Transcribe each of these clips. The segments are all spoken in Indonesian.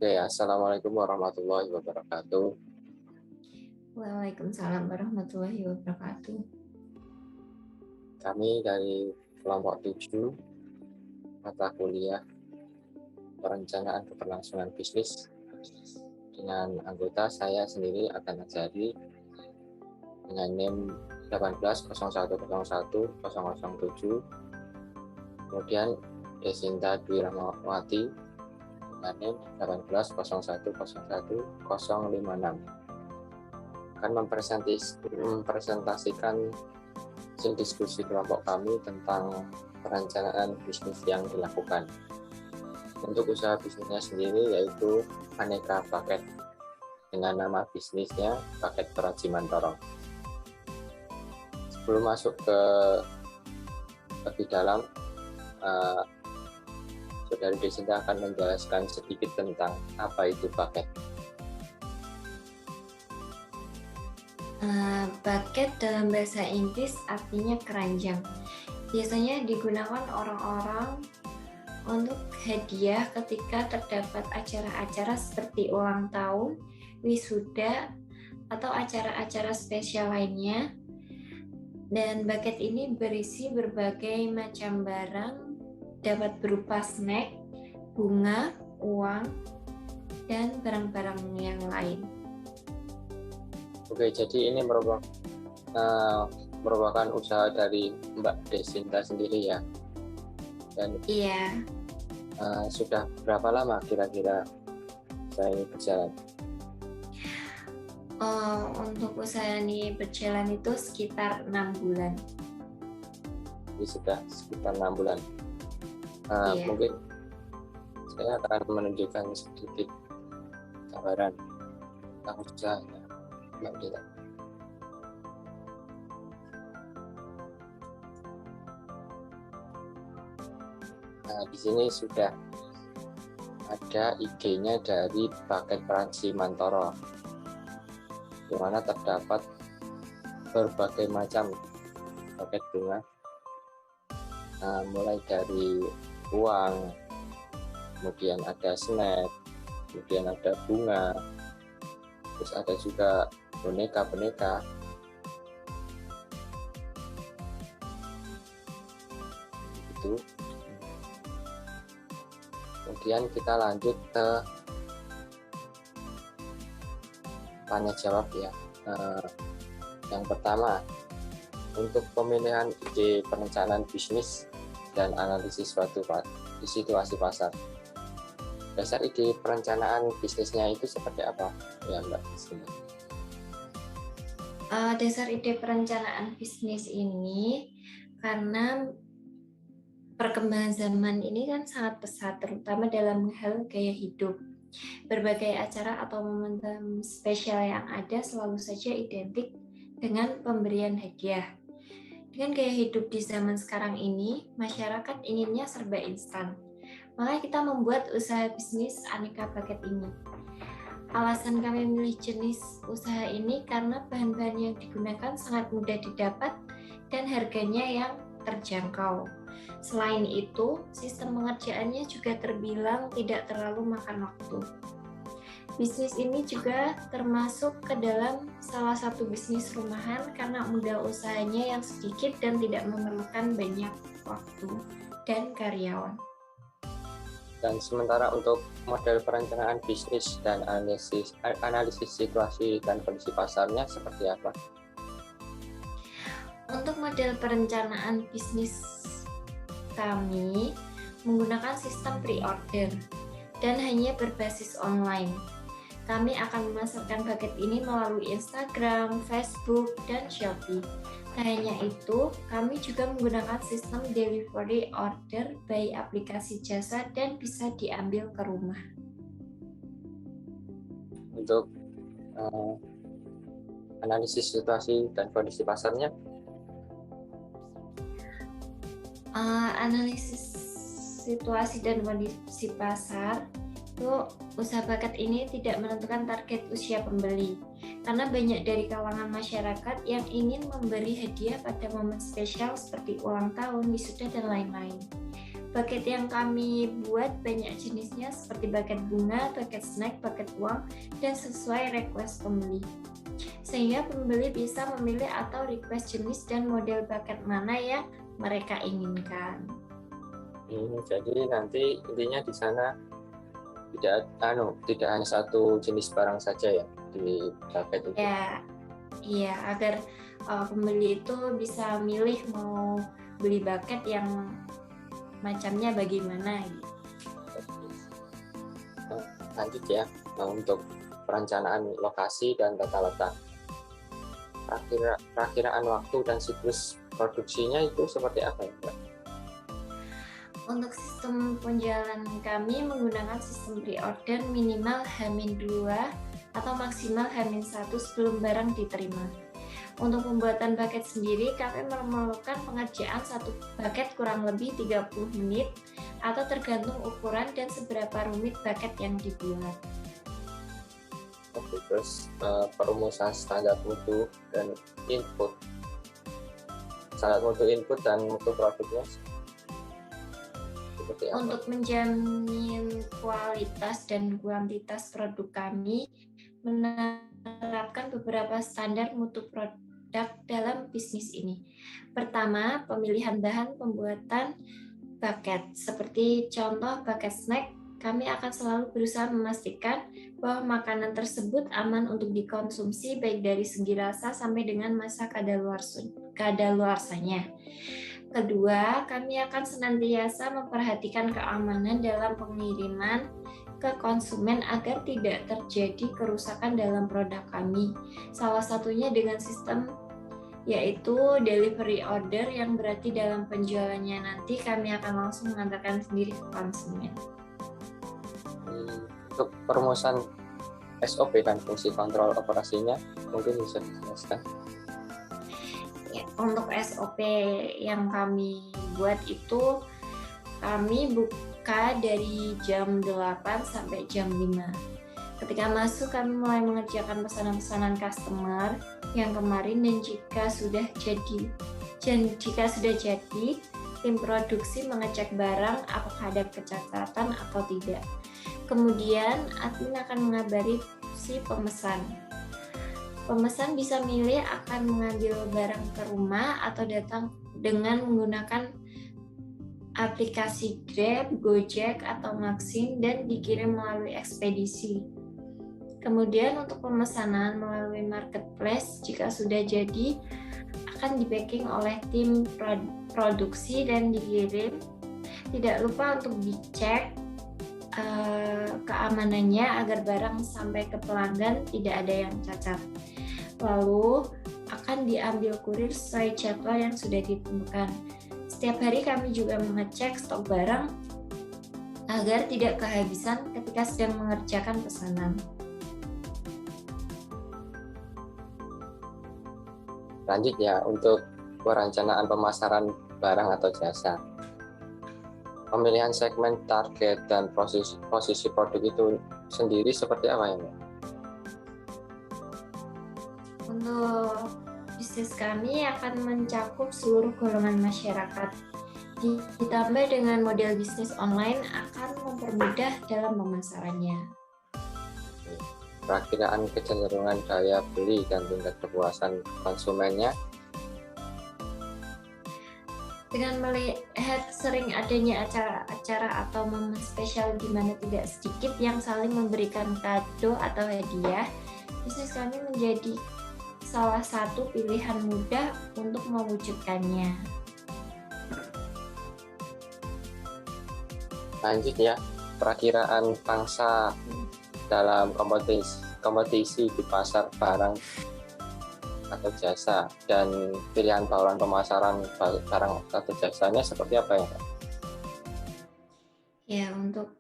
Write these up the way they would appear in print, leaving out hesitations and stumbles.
Oke, Assalamualaikum warahmatullahi wabarakatuh. Waalaikumsalam warahmatullahi wabarakatuh. Kami dari kelompok 7 mata kuliah perencanaan keberlangsungan bisnis dengan anggota saya sendiri akan ajari dengan NIM 1801010007, kemudian Desinta Dwi Ramawati dengan NIM 1801011056 akan mempresentasikan hasil diskusi kelompok kami tentang perencanaan bisnis yang dilakukan. Untuk usaha bisnisnya sendiri yaitu aneka paket dengan nama bisnisnya Paket Praji Mantoro. Sebelum masuk ke lebih dalam, Saudari Desinta akan menjelaskan sedikit tentang apa itu paket. Paket dalam bahasa Inggris artinya keranjang. Biasanya digunakan orang-orang untuk hadiah ketika terdapat acara-acara seperti ulang tahun, wisuda, atau acara-acara spesial lainnya. Dan paket ini berisi berbagai macam barang, dapat berupa snack, bunga, uang, dan barang-barang yang lain. Oke, jadi ini merupakan usaha dari Mbak Desinta sendiri ya. Dan iya. Sudah berapa lama kira-kira saya ini berjalan? Untuk usaha ini berjalan itu sekitar 6 bulan. Jadi sudah sekitar 6 bulan. Iya. Mungkin saya akan menunjukkan sedikit gambaran tentang usahanya Mbak Dita. Nah, di sini sudah ada IG-nya dari Paket Praji Mantoro, di mana terdapat berbagai macam paket bunga, mulai dari uang, kemudian ada snack, kemudian ada bunga, terus ada juga boneka-boneka. Itu. Kemudian kita lanjut ke tanya jawab ya. Yang pertama, untuk pemilihan ide perencanaan bisnis dan analisis suatu situasi pasar. Dasar ide perencanaan bisnisnya itu seperti apa ya Mbak? Dasar ide perencanaan bisnis ini karena perkembangan zaman ini kan sangat pesat, terutama dalam hal gaya hidup. Berbagai acara atau momentum spesial yang ada selalu saja identik dengan pemberian hadiah. Dengan gaya hidup di zaman sekarang ini, masyarakat inginnya serba instan. Makanya kita membuat usaha bisnis aneka paket ini. Alasan kami memilih jenis usaha ini karena bahan-bahan yang digunakan sangat mudah didapat dan harganya yang terjangkau. Selain itu, sistem pengerjaannya juga terbilang tidak terlalu makan waktu. Bisnis ini juga termasuk ke dalam salah satu bisnis rumahan karena modal usahanya yang sedikit dan tidak memerlukan banyak waktu dan karyawan. Dan sementara untuk model perencanaan bisnis dan analisis situasi dan kondisi pasarnya seperti apa? Untuk model perencanaan bisnis kami menggunakan sistem pre-order dan hanya berbasis online. Kami akan memasarkan paket ini melalui Instagram, Facebook, dan Shopee. Tak hanya itu, kami juga menggunakan sistem delivery order by aplikasi jasa dan bisa diambil ke rumah. Untuk analisis situasi dan kondisi pasarnya? Analisis situasi dan kondisi pasar itu usaha paket ini tidak menentukan target usia pembeli karena banyak dari kalangan masyarakat yang ingin memberi hadiah pada momen spesial seperti ulang tahun, wisuda, dan lain-lain. Bucket yang kami buat banyak jenisnya seperti bucket bunga, bucket snack, bucket uang, dan sesuai request pembeli. Sehingga pembeli bisa memilih atau request jenis dan model bucket mana yang mereka inginkan. Jadi nanti intinya di sana tidak hanya satu jenis barang saja ya di bucket itu. Ya, iya agar pembeli itu bisa milih mau beli bucket yang macamnya bagaimana gitu. Lanjut ya, untuk perencanaan lokasi dan tata letak. Perakiraan waktu dan siklus produksinya itu seperti apa ya, Mbak? Untuk sistem penjualan kami menggunakan sistem pre-order minimal H-2 atau maksimal H-1 sebelum barang diterima. Untuk pembuatan bucket sendiri, kami memerlukan pengerjaan satu bucket kurang lebih 30 menit atau tergantung ukuran dan seberapa rumit bucket yang dibuat. Oke, terus perumusan standar mutu dan input. Standar mutu input dan mutu produknya seperti apa? Untuk menjamin kualitas dan kuantitas produk kami, menerapkan beberapa standar mutu produk dalam bisnis ini. Pertama, pemilihan bahan pembuatan bucket. Seperti contoh bucket snack, kami akan selalu berusaha memastikan bahwa makanan tersebut aman untuk dikonsumsi baik dari segi rasa sampai dengan masa kadaluarsanya. Kedua, kami akan senantiasa memperhatikan keamanan dalam pengiriman ke konsumen agar tidak terjadi kerusakan dalam produk kami. Salah satunya dengan sistem yaitu delivery order, yang berarti dalam penjualannya nanti kami akan langsung mengantarkan sendiri ke konsumen. Untuk perumusan SOP dan fungsi kontrol operasinya mungkin bisa dijelaskan. Ya, untuk SOP yang kami buat itu kami buka dari jam 8 sampai jam 5. Ketika masuk kami mulai mengerjakan pesanan-pesanan customer yang kemarin, dan jika sudah jadi, tim produksi mengecek barang apakah ada kecacatan atau tidak. Kemudian admin akan mengabari si pemesan. Pemesan bisa milih akan mengambil barang ke rumah atau datang dengan menggunakan aplikasi Grab, Gojek, atau Maxim dan dikirim melalui ekspedisi. Kemudian untuk pemesanan melalui marketplace, jika sudah jadi, akan di-packing oleh tim produksi dan dikirim. Tidak lupa untuk dicek keamanannya agar barang sampai ke pelanggan tidak ada yang cacat. Lalu akan diambil kurir sesuai jadwal yang sudah ditentukan. Setiap hari kami juga mengecek stok barang agar tidak kehabisan ketika sedang mengerjakan pesanan. Lanjut ya, untuk perencanaan pemasaran barang atau jasa. Pemilihan segmen target dan posisi produk itu sendiri seperti apa ya, Mbak? Untuk bisnis kami akan mencakup seluruh golongan masyarakat. Ditambah dengan model bisnis online akan mempermudah dalam pemasarannya. Perakiraan kecenderungan daya beli dan tingkat kepuasan konsumennya. Dengan melihat sering adanya acara-acara atau momen spesial di mana tidak sedikit yang saling memberikan kado atau hadiah, bisnis kami menjadi salah satu pilihan mudah untuk mewujudkannya. Lanjut ya, perakiraan pangsa dalam kompetisi di pasar barang atau jasa, dan pilihan bauran pemasaran barang atau jasanya seperti apa ya, Pak? Ya, untuk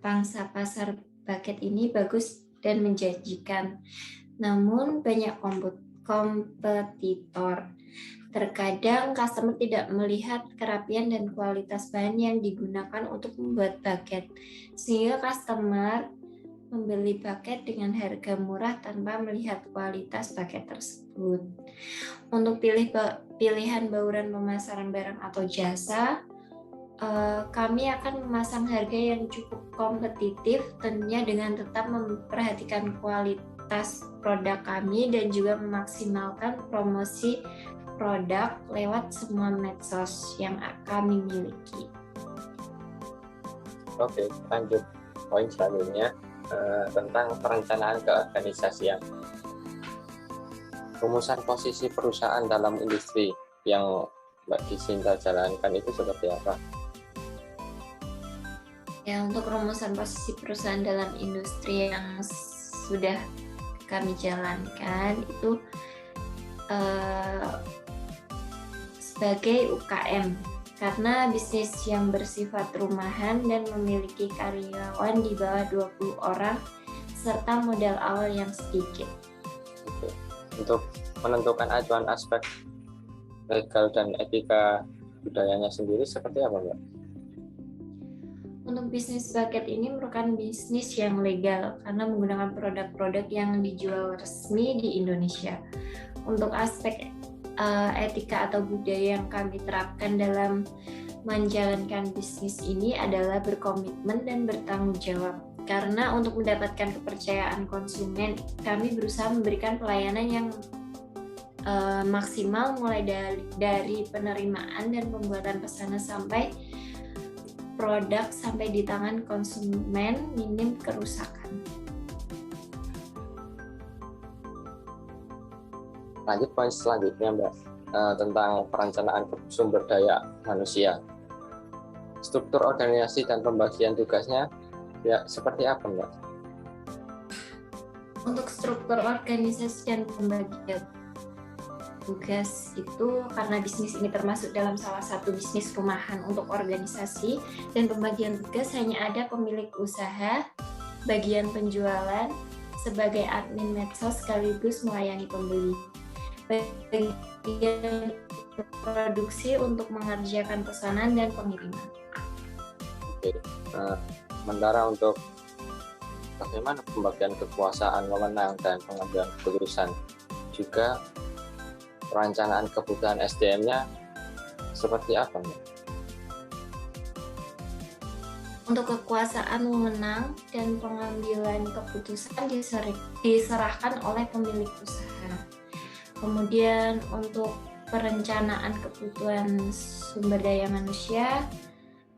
pangsa pasar bucket ini bagus dan menjanjikan. Namun banyak kompetitor. Terkadang customer tidak melihat kerapian dan kualitas bahan yang digunakan untuk membuat bucket, sehingga customer membeli bucket dengan harga murah tanpa melihat kualitas bucket tersebut. Untuk pilihan bauran pemasaran barang atau jasa, kami akan memasang harga yang cukup kompetitif, tentunya dengan tetap memperhatikan kualitas produk kami dan juga memaksimalkan promosi produk lewat semua medsos yang kami miliki. Oke, lanjut poin selanjutnya tentang perencanaan keorganisasian. Rumusan posisi perusahaan dalam industri yang Mbak Disinta jalankan itu seperti apa? Ya, untuk rumusan posisi perusahaan dalam industri yang sudah kami jalankan itu sebagai UKM, karena bisnis yang bersifat rumahan dan memiliki karyawan di bawah 20 orang serta modal awal yang sedikit. Oke. Untuk menentukan acuan aspek legal dan etika budayanya sendiri seperti apa, Mbak? Untuk bisnis bucket ini merupakan bisnis yang legal karena menggunakan produk-produk yang dijual resmi di Indonesia. Untuk aspek etika atau budaya yang kami terapkan dalam menjalankan bisnis ini adalah berkomitmen dan bertanggung jawab. Karena untuk mendapatkan kepercayaan konsumen, kami berusaha memberikan pelayanan yang maksimal mulai dari penerimaan dan pembuatan pesanan sampai produk sampai di tangan konsumen minim kerusakan. Lanjut poin selanjutnya, Mbak, tentang perencanaan sumber daya manusia. Struktur organisasi dan pembagian tugasnya ya seperti apa, Mbak? Untuk struktur organisasi dan pembagian tugas itu karena bisnis ini termasuk dalam salah satu bisnis rumahan untuk organisasi, dan pembagian tugas hanya ada pemilik usaha, bagian penjualan sebagai admin medsos sekaligus melayani pembeli, bagian produksi untuk mengerjakan pesanan dan pengiriman. Oke. Sementara untuk bagaimana pembagian kekuasaan wewenang dan pengambilan keputusan, juga perencanaan kebutuhan SDM-nya seperti apa, Mbak? Untuk kekuasaan wewenang dan pengambilan keputusan diserahkan oleh pemilik usaha. Kemudian untuk perencanaan kebutuhan sumber daya manusia,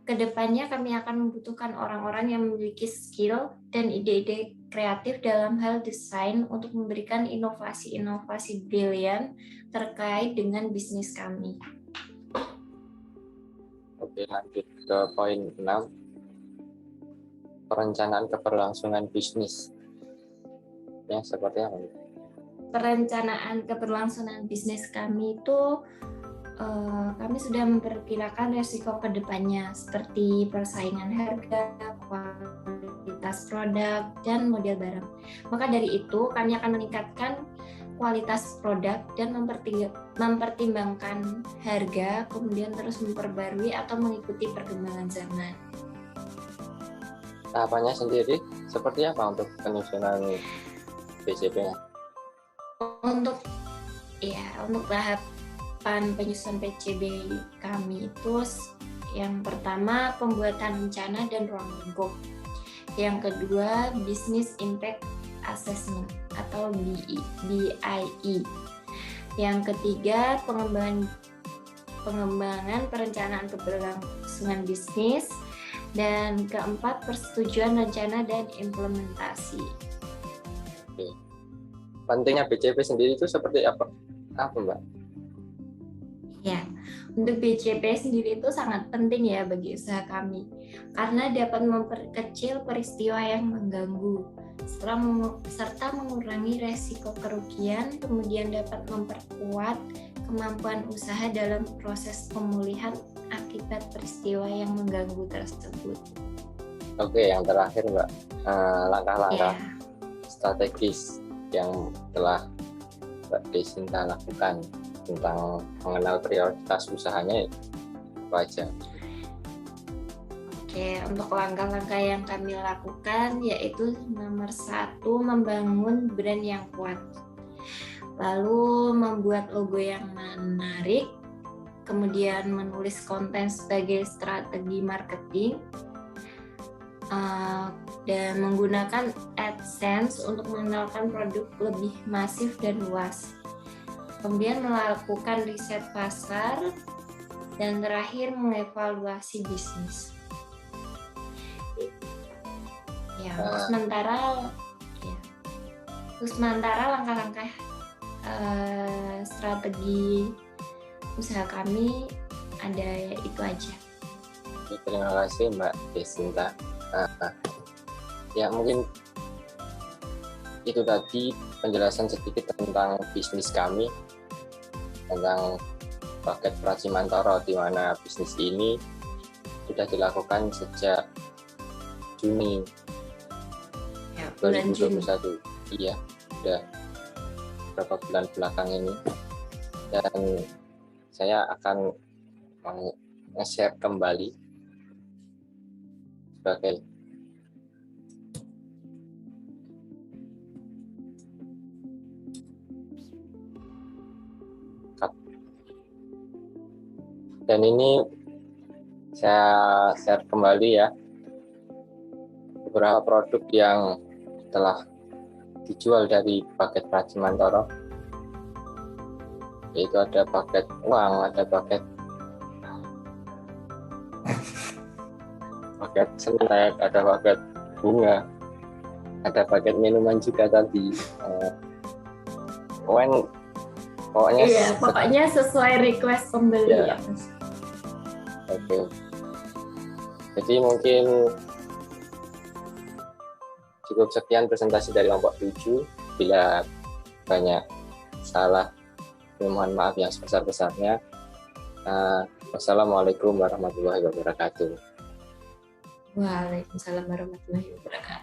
kedepannya kami akan membutuhkan orang-orang yang memiliki skill dan ide-ide kreatif dalam hal desain untuk memberikan inovasi-inovasi brilian terkait dengan bisnis kami. Oke, lanjut ke poin 6. Perencanaan keberlangsungan bisnis. Ya, seperti apa? Perencanaan keberlangsungan bisnis kami itu kami sudah memperkirakan resiko kedepannya seperti persaingan harga, kualitas produk, dan model barang. Maka dari itu kami akan meningkatkan kualitas produk dan mempertimbangkan harga, kemudian terus memperbarui atau mengikuti perkembangan zaman. Tahapannya sendiri seperti apa untuk penyusunan BCP-nya? Untuk tahapan penyusunan PCB kami itu yang pertama pembuatan rencana dan ruang lingkup. Yang kedua Business Impact Assessment atau BIE. Yang ketiga pengembangan perencanaan keberlangsungan bisnis, dan keempat persetujuan rencana dan implementasi. Oke. Pentingnya BCP sendiri itu seperti apa? Apa, Mbak? Ya, untuk BCP sendiri itu sangat penting ya bagi usaha kami karena dapat memperkecil peristiwa yang mengganggu serta mengurangi resiko kerugian, kemudian dapat memperkuat kemampuan usaha dalam proses pemulihan akibat peristiwa yang mengganggu tersebut. Oke, yang terakhir, Mbak, langkah-langkah strategis yang telah Mbak Disinta lakukan tentang mengenal prioritas usahanya apa aja? Oke, untuk langkah-langkah yang kami lakukan yaitu nomor 1, membangun brand yang kuat. Lalu membuat logo yang menarik. kemudian menulis konten sebagai strategi marketing, dan menggunakan AdSense untuk mengenalkan produk lebih masif dan luas. Kemudian melakukan riset pasar, dan terakhir mengevaluasi bisnis. Ya, untuk sementara langkah-langkah strategi usaha kami ada itu aja. Terima kasih Mbak Desinta. Ya mungkin itu tadi penjelasan sedikit tentang bisnis kami, tentang paket Pracimantoro, di mana bisnis ini sudah dilakukan sejak Juni ya, bulan 2021. Iya, sudah beberapa bulan belakang ini, dan saya akan nge-share kembali sebagai dan ini saya share kembali ya beberapa produk yang telah dijual dari paket Pracimantoro, yaitu ada paket uang, ada paket snack, ada paket bunga, ada paket minuman juga tadi. Pokoknya sesuai request pembeli ya. Oke. Jadi mungkin cukup sekian presentasi dari kelompok 7. Bila banyak salah, mohon maaf yang sebesar-besarnya. Wassalamualaikum warahmatullahi wabarakatuh. Waalaikumsalam warahmatullahi wabarakatuh.